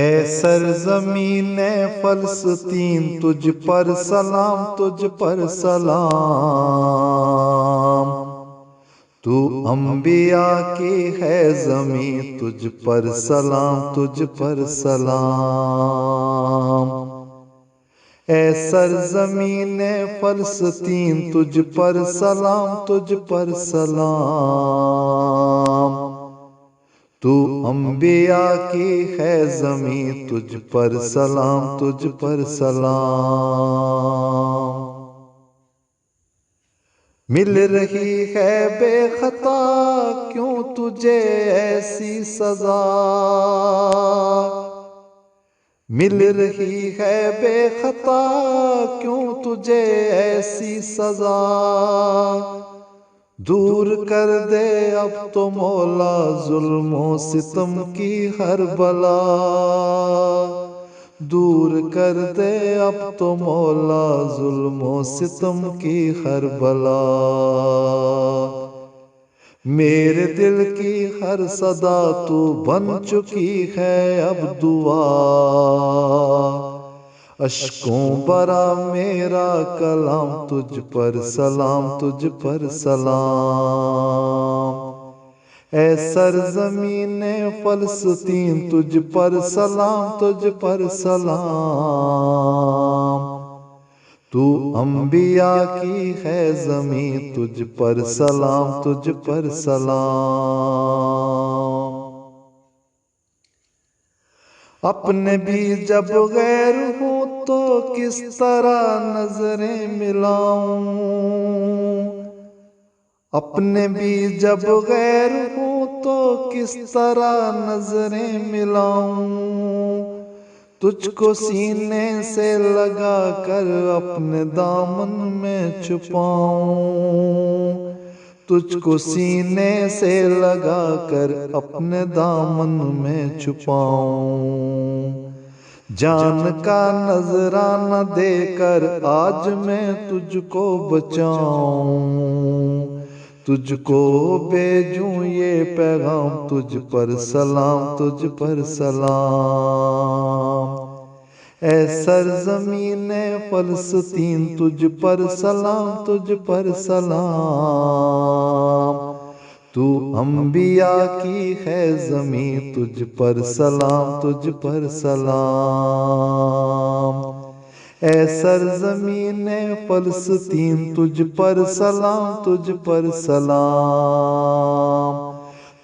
اے سرزمین فلسطین تجھ پر سلام، تجھ پر سلام۔ تو انبیاء کی ہے زمین، تجھ پر سلام، تجھ پر سلام۔ اے سرزمین فلسطین تجھ پر سلام، تجھ پر سلام۔ تو انبیاء کی ہے زمین، تجھ پر سلام، تجھ پر سلام۔ مل رہی ہے بے خطا کیوں تجھے ایسی سزا، مل رہی ہے بے خطا کیوں تجھے ایسی سزا۔ دور کر دے اب تو مولا ظلم و ستم کی ہر بلا، دور کر دے اب تو مولا ظلم و ستم کی ہر بلا۔ میرے دل کی ہر صدا تو بن چکی ہے اب دعا، اشکوں برا میرا کلام تجھ پر سلام، تجھ پر سلام۔ اے سرزمین فلسطین تجھ پر سلام، تجھ پر سلام۔ تو انبیاء کی ہے زمین، تجھ پر سلام، تجھ پر سلام۔ اپنے بھی جب غیر ہوں تو کس طرح نظریں ملاؤں، اپنے بھی جب غیر ہوں تو کس طرح نظریں ملاؤں۔ تجھ کو سینے سے لگا کر اپنے دامن میں چھپاؤں، تجھ کو سینے سے لگا کر اپنے دامن میں چھپاؤں۔ جان کا نذرانہ دے کر آج میں تجھ کو بچاؤں، تجھ کو بھیجوں یہ پیغام تجھ پر سلام، تجھ پر سلام۔ اے سرزمین فلسطین تجھ پر سلام، تجھ پر سلام۔ تو انبیاء کی ہے زمین، تجھ پر سلام، تجھ پر سلام۔ اے سرزمین فلسطین تجھ پر سلام، تجھ پر سلام۔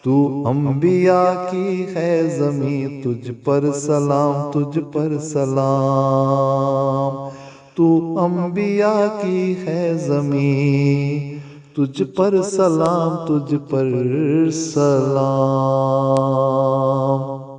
تو انبیاء کی ہے زمین، تجھ پر سلام، تجھ پر سلام۔ تو انبیاء کی ہے زمین، تجھ پر سلام، تجھ پر سلام۔